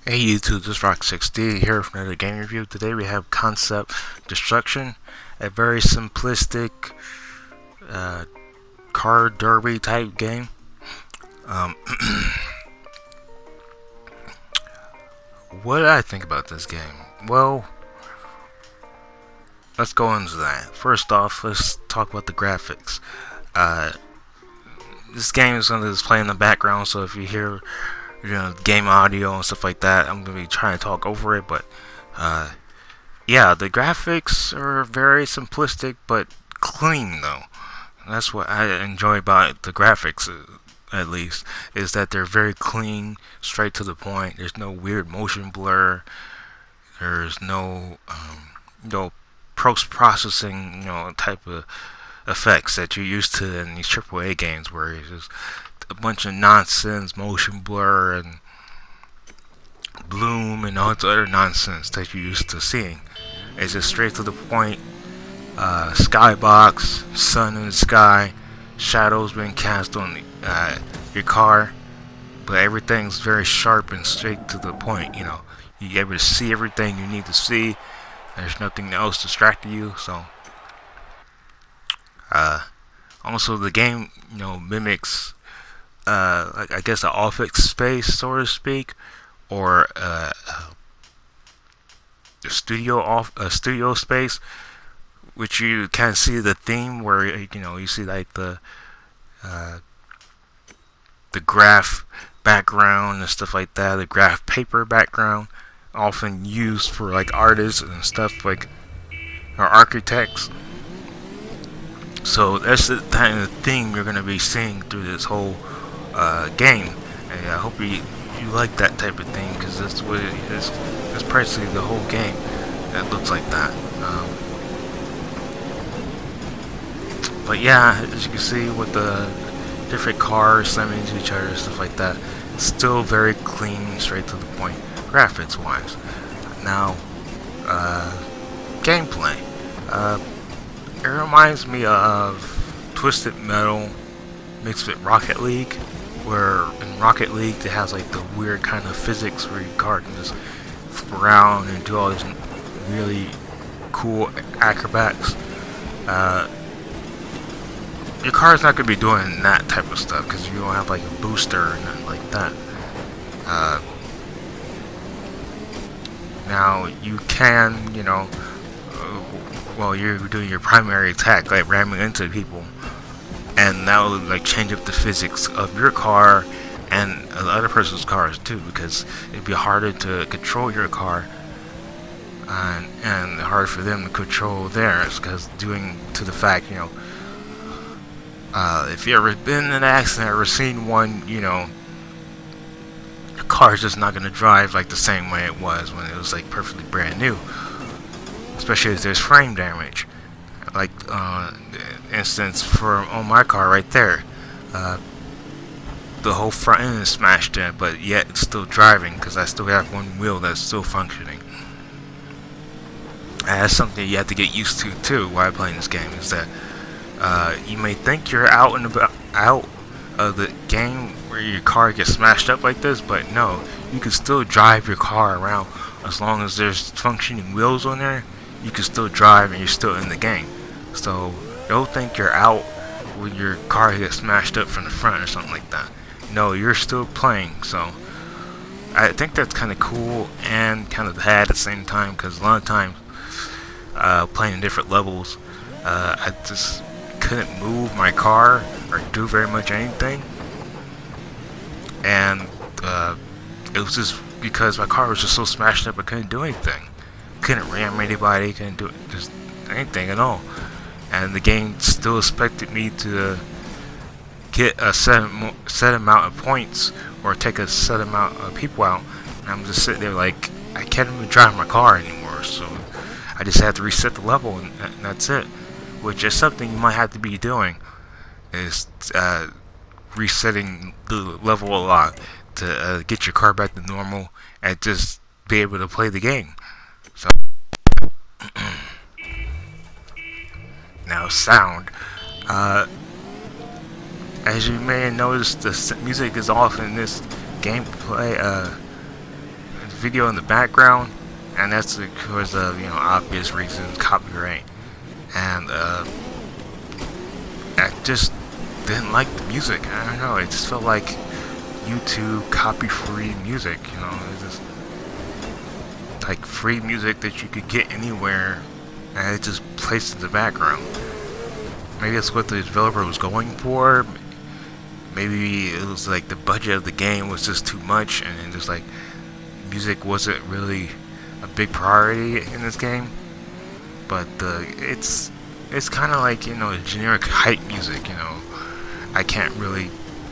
Hey YouTube, this is Rock6D here for another game review. Today we have Concept Destruction, a very simplistic uh, car derby type game. Um, what did I think about this game? Well, let's go into that. First off, let's talk about the graphics. Uh, this game is going to display in the background, so if you hear game audio and stuff like that, I'm going to be trying to talk over it, but uh, yeah, the graphics are very simplistic but clean though. That's what I enjoy about the graphics, at least, is that they're very clean, straight to the point. There's no weird motion blur. There's no post processing, type of effects that you're used to in these AAA games, where it's just a bunch of nonsense, motion blur and bloom and all the other nonsense that you're used to seeing. It's just straight to the point. Skybox, sun in the sky, shadows being cast on your car, but everything's very sharp and straight to the point. You're able to see everything you need to see. There's nothing else distracting you. So, uh, also the game, mimics, like I guess, an office space, so to speak, or a studio space, which you can see the theme where you see like uh, the graph background and stuff like that, the graph paper background, often used for like artists and stuff like or architects. So that's the kind of theme you're gonna be seeing through this whole game. And I hope you like that type of thing, because that's what it is. That's practically the whole game that looks like that. But yeah, as you can see with the different cars slamming into each other and stuff like that, it's still very clean, straight to the point, graphics wise. Now, gameplay. It reminds me of Twisted Metal mixed with Rocket League, where in Rocket League it has like the weird kind of physics where your car can just flip around and do all these really cool acrobats. Uh, your car's not going to be doing that type of stuff because you don't have like a booster or nothing like that. Uh, Now you can, while you're doing your primary attack, like ramming into people, and that will like change up the physics of your car and the other person's cars too, because it'd be harder to control your car and hard for them to control theirs, because due to the fact, if you ever been in an accident or seen one, the car's just not going to drive like the same way it was when it was like perfectly brand new, especially if there's frame damage. Like instance for on my car right there, uh, the whole front end is smashed in, but yet it's still driving because I still have one wheel that's still functioning. And that's something you have to get used to too while playing this game, is that you may think you're out of the game where your car gets smashed up like this, but no, you can still drive your car around as long as there's functioning wheels on there. You can still drive and you're still in the game. So don't think you're out when your car gets smashed up from the front or something like that. No, you're still playing. So I think that's kind of cool and kind of bad at the same time, because a lot of times playing in different levels, I just couldn't move my car or do very much anything, and it was just because my car was just so smashed up I couldn't do anything. Couldn't ram anybody, couldn't do just anything at all. And the game still expected me to get a set amount of points or take a set amount of people out. And I'm just sitting there like, I can't even drive my car anymore, so I just had to reset the level, and that's it. Which is something you might have to be doing, is resetting the level a lot to get your car back to normal and just be able to play the game. So now sound. As you may have noticed, the music is off in this gameplay. video in the background, and that's because of obvious reasons, copyright, and I just didn't like the music. I don't know. It just felt like YouTube copy-free music. It's just like free music that you could get anywhere, and it just plays in the background. Maybe that's what the developer was going for. Maybe it was like the budget of the game was just too much, and just like music wasn't really a big priority in this game. But it's kind of like generic hype music. I can't really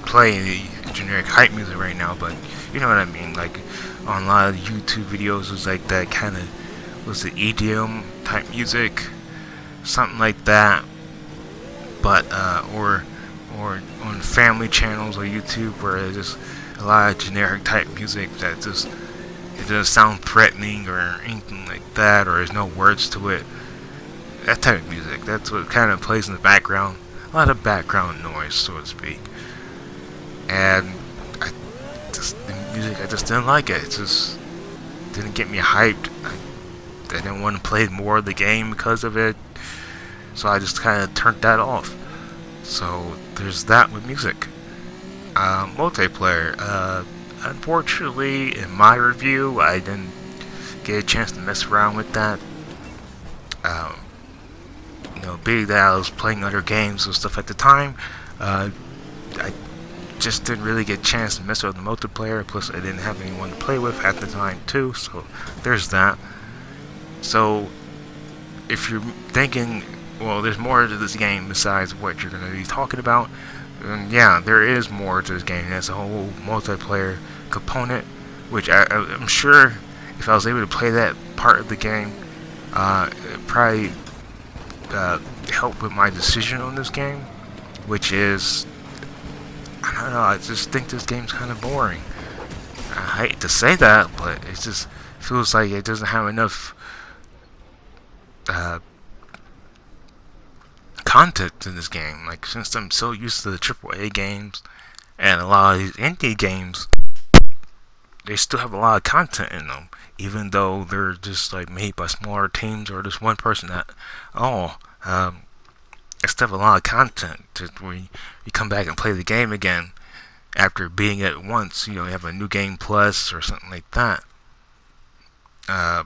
play any generic hype music right now, but you know what I mean. Like on a lot of YouTube videos, it was like that kind of was the EDM type music, something like that. But or on family channels or YouTube where there's just a lot of generic type music that just it doesn't sound threatening or anything like that, or there's no words to it. That type of music, that's what kind of plays in the background. A lot of background noise, so to speak. And the music, I just didn't like it. It just didn't get me hyped. I didn't want to play more of the game because of it. So I just kind of turned that off. So there's that with music. Multiplayer. Unfortunately, in my review, I didn't get a chance to mess around with that. Being that I was playing other games and stuff at the time, I just didn't really get a chance to mess with the multiplayer. Plus, I didn't have anyone to play with at the time too. So there's that. So if you're thinking, well, there's more to this game besides what you're going to be talking about, then yeah, there is more to this game. There's a whole multiplayer component, which I'm sure if I was able to play that part of the game, it probably help with my decision on this game, which is, I don't know, I just think this game's kind of boring. I hate to say that, but it just feels like it doesn't have enough content in this game. Like, since I'm so used to the AAA games and a lot of these indie games, they still have a lot of content in them, even though they're just like made by smaller teams or just one person at all. They still have a lot of content to where you come back and play the game again after beating it once. You have a new game plus or something like that. I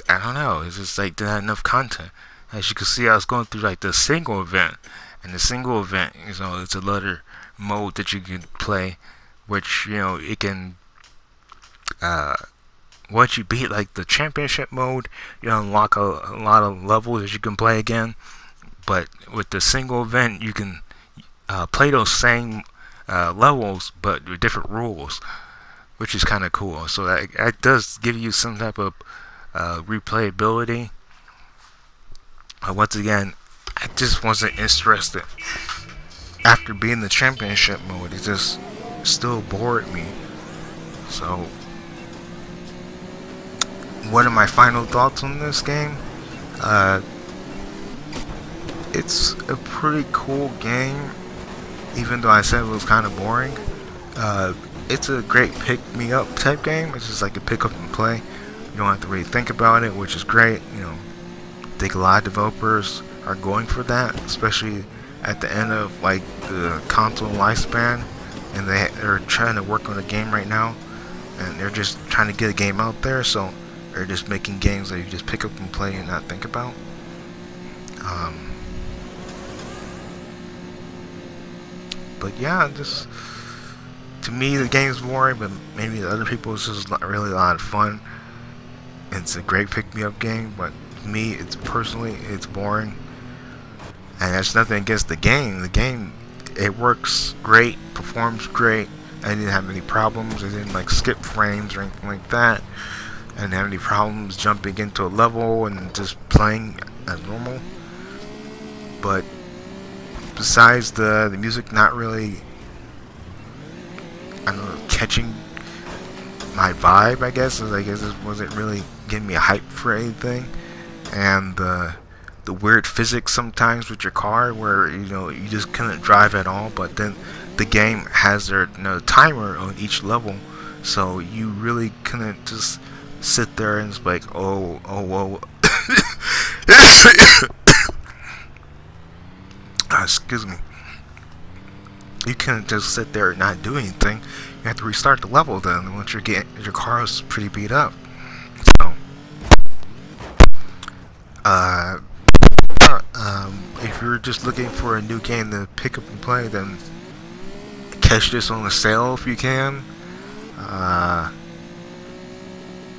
don't know. It's just like not enough content. As you can see, I was going through like the single event, and the single event, it's another mode that you can play, which it can. Once you beat like the championship mode, you unlock a lot of levels that you can play again. But with the single event, you can play those same levels, but with different rules, which is kind of cool. So that does give you some type of replayability. Once again, I just wasn't interested. After being the championship mode, it just still bored me. So, what are my final thoughts on this game? It's a pretty cool game, even though I said it was kind of boring. It's a great pick-me-up type game. It's just like a pick up and play. You don't have to really think about it, which is great. I think a lot of developers are going for that, especially at the end of like the console lifespan, and they're trying to work on a game right now, and they're just trying to get a game out there. So they're just making games that you just pick up and play and not think about. But yeah, just to me the game's boring, but maybe to other people it's just really a lot of fun. It's a great pick-me-up game, but to me, it's boring. And that's nothing against the game. The game, it works great, performs great. I didn't have any problems. I didn't like skip frames or anything like that. I didn't have any problems jumping into a level and just playing as normal. But besides the music not really, I don't know, catching my vibe, I guess it wasn't really getting me hype for anything. And the weird physics sometimes with your car, where you just couldn't drive at all. But then the game has their timer on each level, So you really couldn't just sit there and just be like, oh, whoa. Excuse me. You couldn't just sit there and not do anything. You have to restart the level then once your car is pretty beat up. So, if you're just looking for a new game to pick up and play, then catch this on the sale if you can.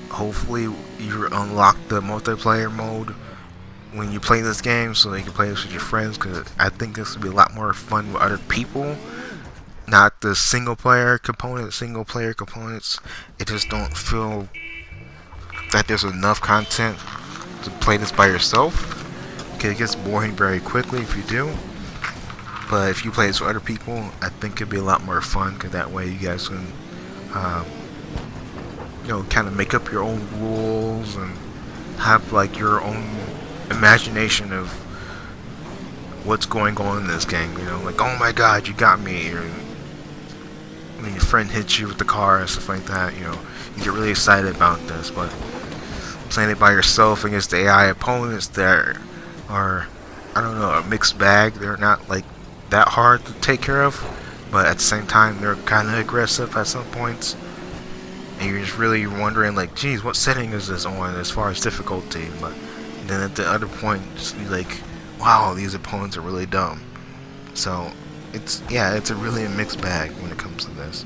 Hopefully you unlock the multiplayer mode when you play this game, so that you can play this with your friends, because I think this would be a lot more fun with other people. Not the single player components. It just don't feel that there's enough content to play this by yourself. Okay, it gets boring very quickly if you do. But if you play this with other people, I think it'd be a lot more fun, because that way you guys can, kind of make up your own rules and have like your own imagination of what's going on in this game. Like, oh my god, you got me, or when your friend hits you with the car and stuff like that. You get really excited about this. But playing it by yourself against the AI opponents that are, I don't know, a mixed bag. They're not like that hard to take care of, but at the same time they're kind of aggressive at some points, and you're just really wondering, like, geez, what setting is this on as far as difficulty? But then at the other point, just be like, wow, these opponents are really dumb. So it's a really a mixed bag when it comes to this.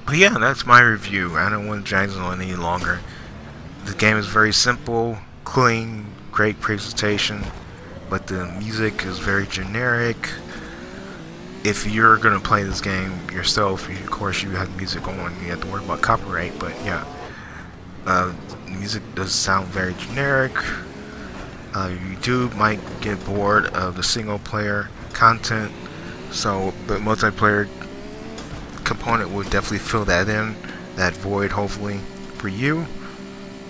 But yeah, that's my review. I don't want to drag this on any longer. The game is very simple, clean, great presentation, but the music is very generic. If you're gonna play this game yourself, of course you have music on, you have to worry about copyright. But yeah, the music does sound very generic. You might get bored of the single player content, so the multiplayer component will definitely fill that in, that void, hopefully, for you.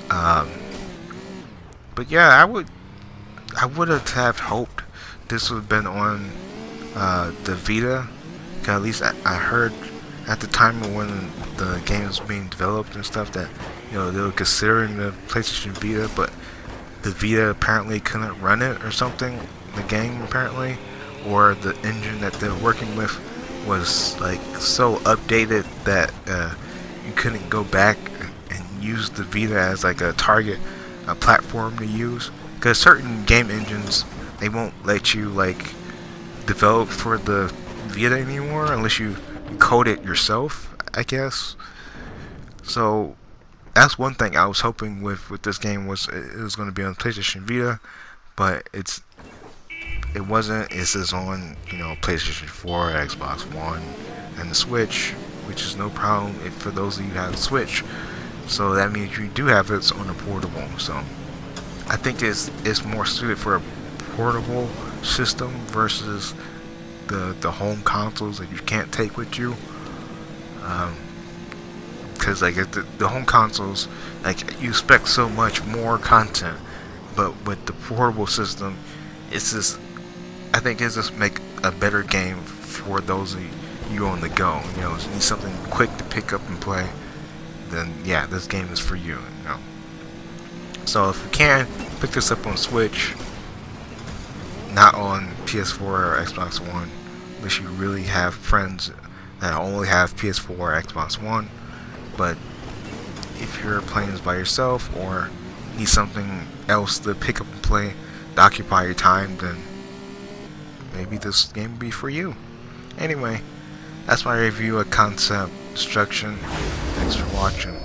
But yeah, I would have hoped this would have been on the Vita. At least I heard at the time of when the game was being developed and stuff that they were considering the PlayStation Vita, but the Vita apparently couldn't run it or something. The game apparently, or the engine that they're working with was like so updated that you couldn't go back and use the Vita as like a target, a platform to use. Because certain game engines, they won't let you like develop for the Vita anymore unless you code it yourself, I guess. So that's one thing I was hoping with this game was it was going to be on PlayStation Vita, but it wasn't. It's just on PlayStation 4, Xbox One, and the Switch, which is no problem for those of you who have a Switch. So that means you do have it on a portable. So I think it's more suited for a portable system versus the home consoles that you can't take with you. Because like the home consoles, like you expect so much more content, but with the portable system, it's just, I think it's just make a better game for those of you on the go. You need something quick to pick up and play. Then yeah, this game is for you. So if you can pick this up on Switch, not on PS4 or Xbox One, unless you really have friends that only have PS4 or Xbox One. But if you're playing this by yourself or need something else to pick up and play to occupy your time, then maybe this game will be for you. Anyway, that's my review of Concept Destruction. Thanks for watching.